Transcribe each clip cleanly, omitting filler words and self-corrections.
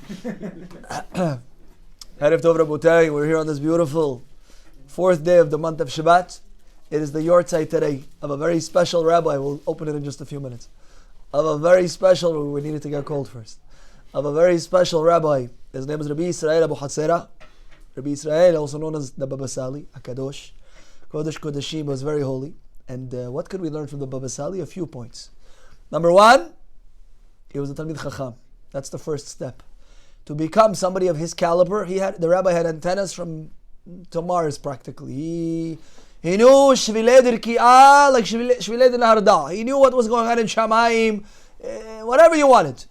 Erev Tov Rabotai, we're here on this beautiful 4th day of the month of Shabbat. It is the yortzeit today of a very special rabbi. We'll open it in just a few minutes. Of a very special, we needed to get cold first. Of a very special rabbi. His name is Rabbi Israel Abu Hatzera. Rabbi Israel, also known as the Baba Sali, a Kadosh. Kodesh Kodeshim, was very holy. And what could we learn from the Baba Sali? A few points. Number one, he was a Talmid Chacham. That's the first step. To become somebody of his caliber, the rabbi had antennas to Mars practically. He knew Shvilei Dirki'ah like Shvilei Nahar. He knew what was going on in Shamayim, whatever you wanted.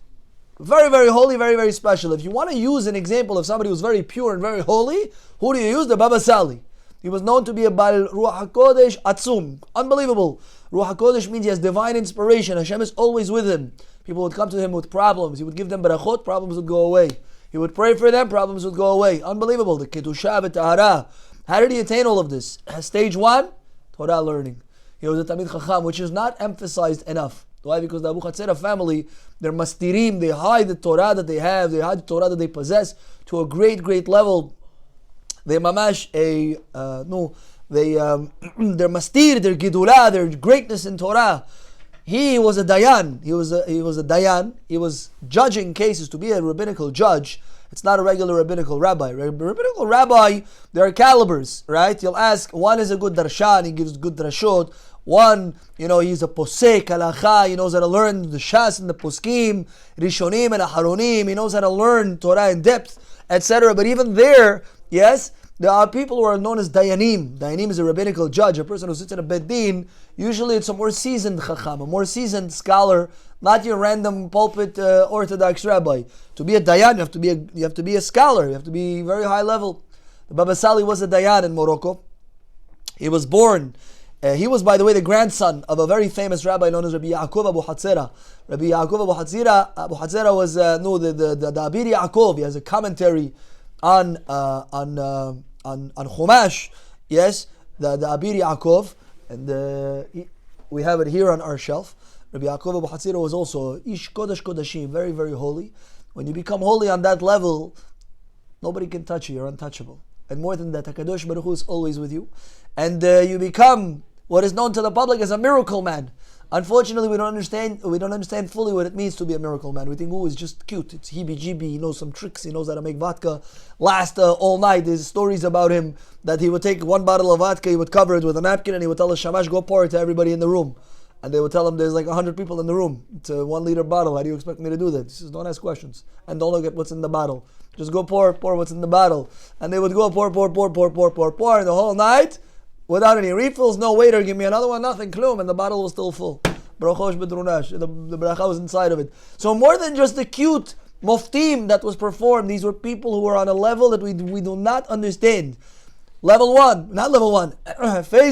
Very, very holy, very, very special. If you want to use an example of somebody who's very pure and very holy, who do you use? The Baba Sali. He was known to be a Bal Ruach HaKodesh Atzum. Unbelievable. Ruach HaKodesh means he has divine inspiration. Hashem is always with him. People would come to him with problems. He would give them barachot, problems would go away. He would pray for them, problems would go away. Unbelievable. The Kedusha v'Tahara. How did he attain all of this? Stage one, Torah learning. He was a Talmid Chacham, which is not emphasized enough. Why? Because the Abu Hatzera family, they're mastirim, they hide the Torah that they have, they hide the Torah that they possess to a great, great level. They mamash they're mastir, their gidulah, their greatness in Torah. He was a dayan. He was a dayan. He was judging cases. To be a rabbinical judge, it's not a regular rabbinical rabbi. Rabbinical rabbi, there are calibers, right? You'll ask, one is a good darshan, he gives good drashot. One, he's a posek, halacha, he knows how to learn the shas and the poskim, rishonim and aharonim, he knows how to learn Torah in depth, etc. But even there, yes, there are people who are known as dayanim. Dayanim is a rabbinical judge, a person who sits in a bed din. Usually it's a more seasoned chacham, a more seasoned scholar, not your random pulpit Orthodox rabbi. To be a dayan, you have to be a scholar, you have to be very high level. The Baba Sali was a dayan in Morocco. He was born. He was, by the way, the grandson of a very famous rabbi known as Rabbi Yaakov Abu Hatzera. Rabbi Yaakov Abu Hatzera was the Abir Yaakov. He has a commentary on Chumash, yes, the Abir Yaakov, and we have it here on our shelf. Rabbi Yaakov Abu Hatzera was also Ish Kodesh Kodashim, very, very holy. When you become holy on that level, nobody can touch you, you're untouchable. And more than that, HaKadosh Baruch Hu is always with you. And you become what is known to the public as a miracle man. Unfortunately, we don't understand fully what it means to be a miracle man. We think, is just cute. It's heebie-jeebie. He knows some tricks. He knows how to make vodka last all night. There's stories about him that he would take one bottle of vodka, he would cover it with a napkin, and he would tell the shamash, go pour it to everybody in the room. And they would tell him, there's like 100 people in the room. It's a 1 liter bottle. How do you expect me to do that? He says, don't ask questions. And don't look at what's in the bottle. Just go pour what's in the bottle. And they would go pour the whole night without any refills. No waiter, give me another one, nothing, klum. And the bottle was still full. Brachosh bedrunash. The bracha was inside of it. So more than just the cute muftim that was performed, these were people who were on a level that we do not understand. Phase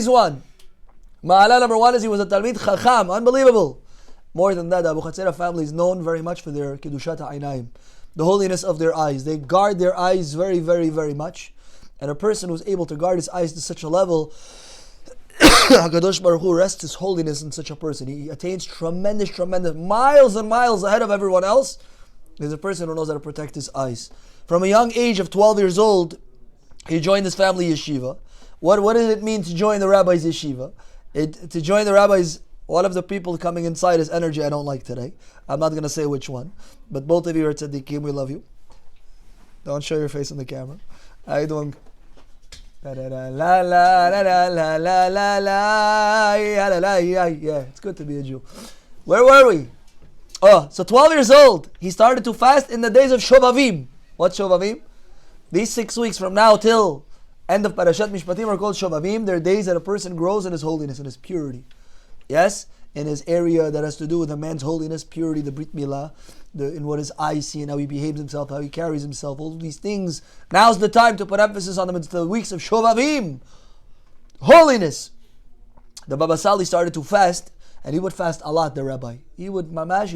one. Ma'ala number one is he was a Talmid Chacham. Unbelievable. More than that, the Abu Hatzera family is known very much for their Kedushat ha'inayim, the holiness of their eyes. They guard their eyes very, very, very much. And a person who's able to guard his eyes to such a level, HaKadosh Baruch Hu rests his holiness in such a person. He attains tremendous, miles and miles ahead of everyone else. There's a person who knows how to protect his eyes. From a young age of 12 years old, he joined his family yeshiva. What does it mean to join the rabbi's yeshiva? To join the rabbis, one of the people coming inside is energy I don't like today. I'm not going to say which one, but both of you are tzaddikim, we love you. Don't show your face in the camera. How are you doing? Yeah, it's good to be a Jew. Where were we? So 12 years old, he started to fast in the days of Shovavim. What's Shovavim? These 6 weeks from now till end of Parashat Mishpatim are called Shovavim. They're days that a person grows in his holiness, in his purity. Yes? In his area that has to do with a man's holiness, purity, the Brit Milah, in what his eyes see and how he behaves himself, how he carries himself, all these things. Now's the time to put emphasis on them. It's the weeks of Shovavim. Holiness. The Baba Sali started to fast, and he would fast a lot, the rabbi. He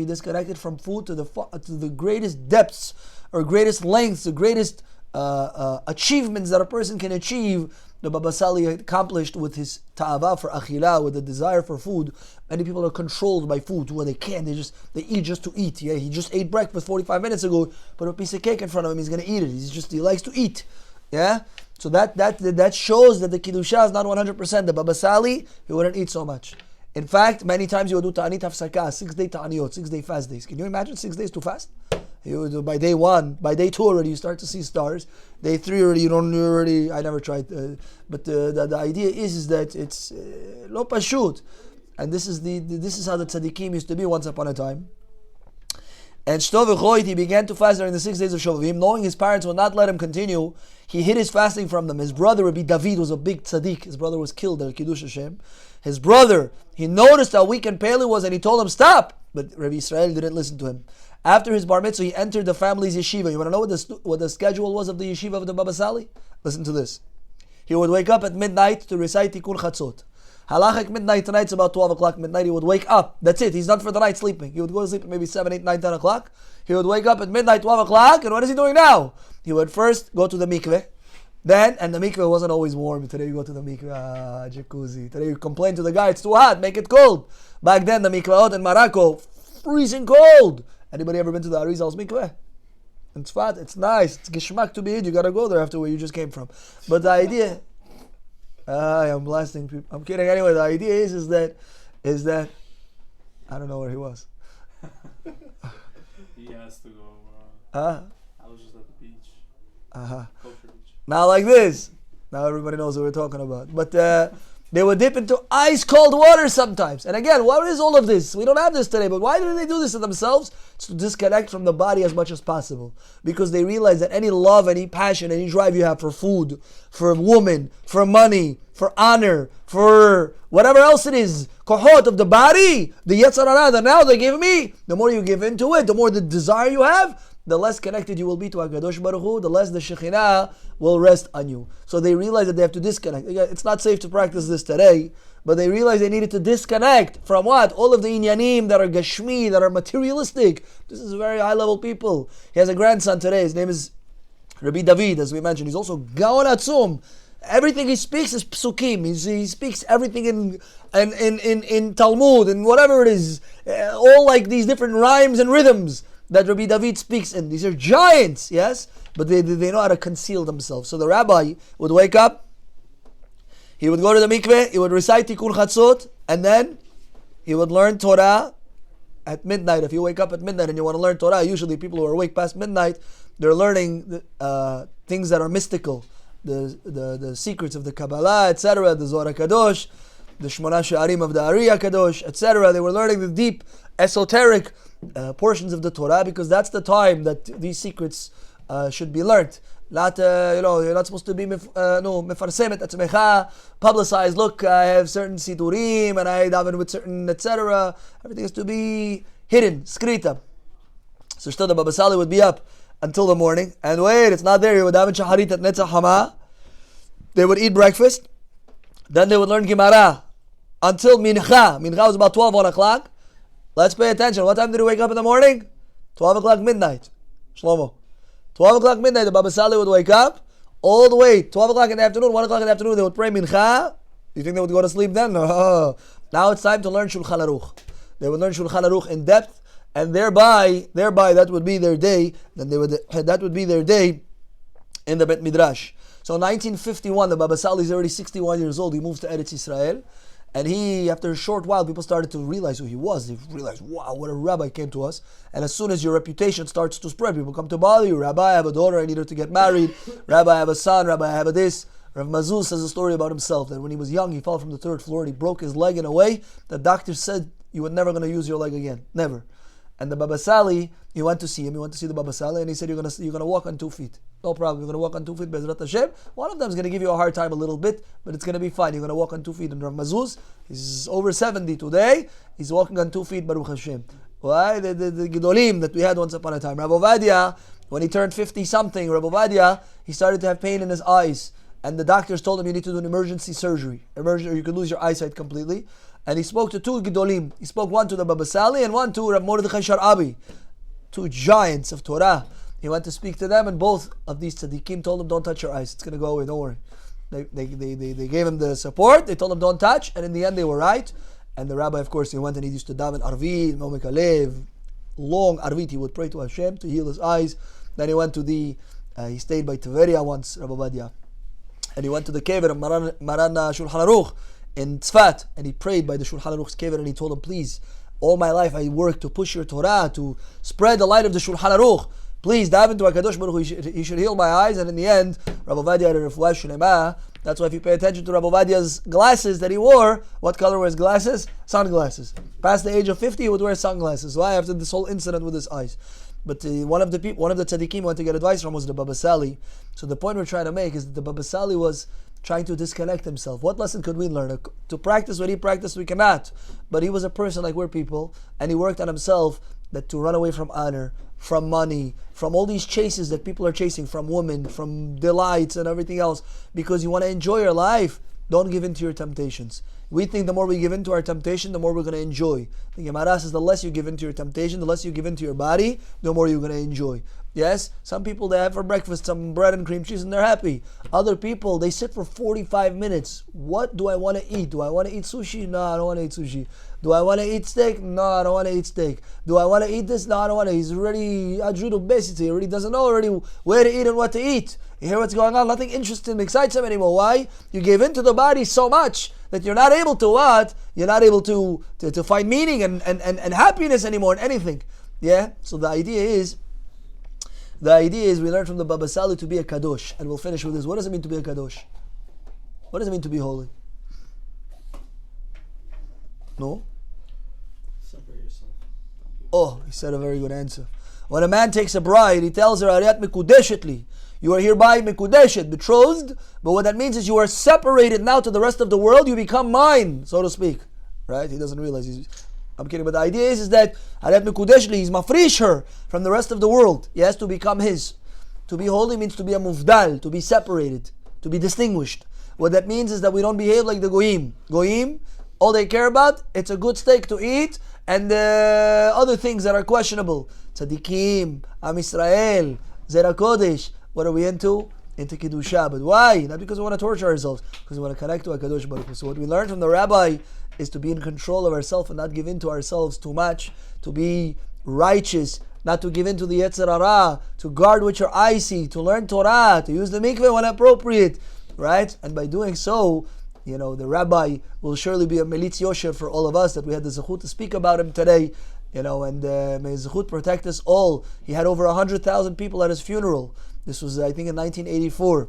disconnected from food to the greatest depths, or greatest lengths, the greatest achievements that a person can achieve the Baba Sali accomplished with his ta'ava for akhila, with the desire for food. Many people are controlled by food where they can't. They eat just to eat. Yeah, he just ate breakfast 45 minutes ago. Put a piece of cake in front of him. He's gonna eat it. He likes to eat. Yeah. So that shows that the kiddusha is not 100%. The Baba Sali, he wouldn't eat so much. In fact, many times he would do ta'anit hafsaka, 6-day ta'aniyot, 6-day fast days. Can you imagine 6 days to fast? You would do by day 1, by day 2 already you start to see stars. Day 3 already you don't already. I never tried, but the idea is that it's lo pashut, and this is how the tzaddikim used to be once upon a time. And he began to fast during the 6 days of Shovavim, knowing his parents would not let him continue. He hid his fasting from them. His brother, Rabbi David, was a big tzaddik. His brother was killed at Kiddush Hashem. His brother, he noticed how weak and pale he was, and he told him, stop! But Rabbi Israel didn't listen to him. After his bar mitzvah, he entered the family's yeshiva. You want to know what the schedule was of the yeshiva of the Baba Sali? Listen to this. He would wake up at midnight to recite Tikkun Chatzot. Halachic midnight, tonight's about 12 o'clock midnight. He would wake up. That's it. He's done for the night sleeping. He would go to sleep at maybe 7, 8, 9, 10 o'clock. He would wake up at midnight, 12 o'clock. And what is he doing now? He would first go to the mikveh. Then, and the mikveh wasn't always warm. Today you go to the mikveh, jacuzzi. Today you complain to the guy, it's too hot, make it cold. Back then the mikveh in Morocco, freezing cold. Anybody ever been to the Arizal's mikveh? It's fat, it's nice, it's geschmack to be in. You gotta go there after where you just came from. But the idea, I'm blasting people. I'm kidding. Anyway, the idea is that I don't know where he was. He has to go. I was just at the beach. Uh-huh. Culture beach. Now like this. Now everybody knows what we're talking about. But they would dip into ice cold water sometimes. And again, what is all of this? We don't have this today, but why do they do this to themselves? It's to disconnect from the body as much as possible. Because they realize that any love, any passion, any drive you have for food, for woman, for money, for honor, for whatever else it is, kohot of the body, the Yetzer Hara that now they give me, the more you give into it, the more the desire you have, the less connected you will be to HaKadosh Baruch Hu, the less the Shekhinah will rest on you. So they realize that they have to disconnect. It's not safe to practice this today, but they realize they needed to disconnect from what? All of the inyanim that are gashmi, that are materialistic. This is very high level people. He has a grandson today, his name is Rabbi David, as we mentioned. He's also Gaon Atzum. Everything he speaks is psukim. He speaks everything in Talmud and whatever it is. All like these different rhymes and rhythms that Rabbi David speaks in. These are giants, yes? But they know how to conceal themselves. So the rabbi would wake up, he would go to the mikveh, he would recite Tikkun Chatzot, and then he would learn Torah at midnight. If you wake up at midnight and you want to learn Torah, usually people who are awake past midnight, they're learning things that are mystical. The secrets of the Kabbalah, etc., the Zohar HaKadosh, the Shmona She'arim of the Ari HaKadosh, etc. They were learning the deep, esoteric portions of the Torah, because that's the time that these secrets should be learnt. Not, you're not supposed to be mefarsemet atzmecha, publicized. Look, I have certain sidurim and I daven with certain etc. Everything has to be hidden, skrita. So the Baba Sali would be up until the morning, and wait, it's not there. He would daven shaharit at netzach hama. They would eat breakfast, then they would learn Gemara until mincha. Mincha was about 12, 1 o'clock. Let's pay attention. What time did he wake up in the morning? 12 o'clock midnight. Shlomo. 12 o'clock midnight, the Baba Sali would wake up all the way. 12 o'clock in the afternoon, 1 o'clock in the afternoon, they would pray mincha. You think they would go to sleep then? No. Now it's time to learn Shulchan Aruch. They would learn Shulchan Aruch in depth, and thereby that would be their day. That would be their day in the Bet Midrash. So in 1951, the Baba Sali is already 61 years old. He moves to Eretz Israel. And after a short while, people started to realize who he was. They realized, wow, what a rabbi came to us. And as soon as your reputation starts to spread, people come to bother you. Rabbi, I have a daughter, I need her to get married. Rabbi, I have a son. Rabbi, I have a this. Rav Mazuz says a story about himself, that when he was young, he fell from the 3rd floor and he broke his leg in a way the doctor said, you were never going to use your leg again. Never. And the Baba Sali, he went to see him. He went to see the Baba Sali, and he said, you're gonna walk on 2 feet. No problem. You're gonna walk on 2 feet, Bezrat Hashem. One of them is gonna give you a hard time a little bit, but it's gonna be fine. You're gonna walk on 2 feet. And Rav Mazuz, he's over 70 today. He's walking on 2 feet, Baruch Hashem. Why? The Gedolim that we had once upon a time. Rabbi Ovadia, when he turned 50 something, Rabbi Ovadia, he started to have pain in his eyes. And the doctors told him, you need to do an emergency surgery. Or you could lose your eyesight completely. And he spoke to 2 Gedolim. He spoke one to the Baba Sali and one to Rav Mordechai Sharabi. 2 giants of Torah. He went to speak to them, and both of these tzaddikim told him, don't touch your eyes. It's going to go away, don't worry. They gave him the support. They told him don't touch, and in the end they were right. And the rabbi, of course, he went and he used to daven arvit, momek alev, long arvit. He would pray to Hashem to heal his eyes. Then he went to he stayed by Tveria once, Rabbi Badia, and he went to the kever of Maran Shulchan Aruch in Tzfat, and he prayed by the Shulchan Aruch's kever, and he told him, please, all my life I worked to push your Torah, to spread the light of the Shulchan Aruch. Please, daven to HaKadosh Baruch Hu, he should heal my eyes. And in the end, Rabbi Badia had a refuah shlema. That's why if you pay attention to Rabbi Badia's glasses that he wore, what color were his glasses? Sunglasses. Past the age of 50, he would wear sunglasses. Why? After this whole incident with his eyes. But one of the tzaddikim went to get advice from was the Baba Sali. So the point we're trying to make is that the Baba Sali was trying to disconnect himself. What lesson could we learn? To practice what he practiced, we cannot. But he was a person like we're people, and he worked on himself that to run away from honor, from money, from all these chases that people are chasing, from women, from delights and everything else, because you want to enjoy your life. Don't give in to your temptations. We think the more we give in to our temptation, the more we're going to enjoy. The Gemara says the less you give in to your temptation, the less you give in to your body, the more you're going to enjoy. Yes, some people, they have for breakfast some bread and cream cheese and they're happy. Other people, they sit for 45 minutes. What do I want to eat? Do I want to eat sushi? No, I don't want to eat sushi. Do I want to eat steak? No, I don't want to eat steak. Do I want to eat this? No, I don't want to. He's already adjud obesity. He already doesn't know already where to eat and what to eat. You hear what's going on? Nothing interests him, excites him anymore. Why? You gave in to the body so much that you're not able to what? You're not able to find meaning and happiness anymore in anything. Yeah? So the idea is we learn from the Baba Sali to be a kadosh. And we'll finish with this. What does it mean to be a kadosh? What does it mean to be holy? No? Separate yourself. Oh, he said a very good answer. When a man takes a bride, he tells her, Ariyat mikudeshetli. You are hereby mikudeshet, betrothed. But what that means is you are separated now to the rest of the world. You become mine, so to speak. Right? He doesn't realize I'm kidding, but the idea is that Ariyat mikudeshli, he's mafrish her from the rest of the world. He has to become his. To be holy means to be a mufdal, to be separated, to be distinguished. What that means is that we don't behave like the goyim. Goyim, all they care about, it's a good steak to eat and other things that are questionable. Tzadikim, Am Yisrael, Zera Kodesh. What are we into? Into Kiddusha. But why? Not because we want to torture ourselves, because we want to connect to HaKadosh Baruch Hu. So what we learned from the Rabbi is to be in control of ourselves and not give in to ourselves too much, to be righteous, not to give in to the Yetzer Hara, to guard what your eyes see, to learn Torah, to use the mikveh when appropriate, right? And by doing so, the Rabbi will surely be a melitz yosher for all of us, that we had the zechut to speak about him today, and may zechut protect us all. He had over 100,000 people at his funeral. This was, I think, in 1984,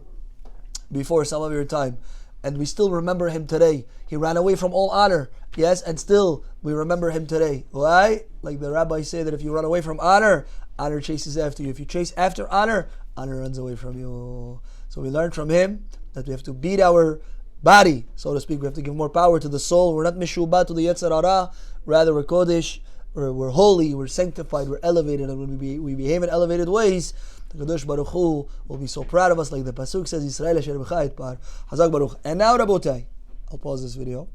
before some of your time. And we still remember him today. He ran away from all honor, yes, and still we remember him today. Why? Like the rabbis say that if you run away from honor, honor chases after you. If you chase after honor, honor runs away from you. So we learned from him that we have to beat our body, so to speak. We have to give more power to the soul. We're not meshubah to the Yetzer Hara. Rather, we're kodesh, we're holy, we're sanctified, we're elevated. And when we behave in elevated ways, the Kadosh Baruch Hu will be so proud of us, like the Pasuk says, Yisrael Asher B'cha Yitpar. Hazak Baruch. And now, Rabotai, I'll pause this video.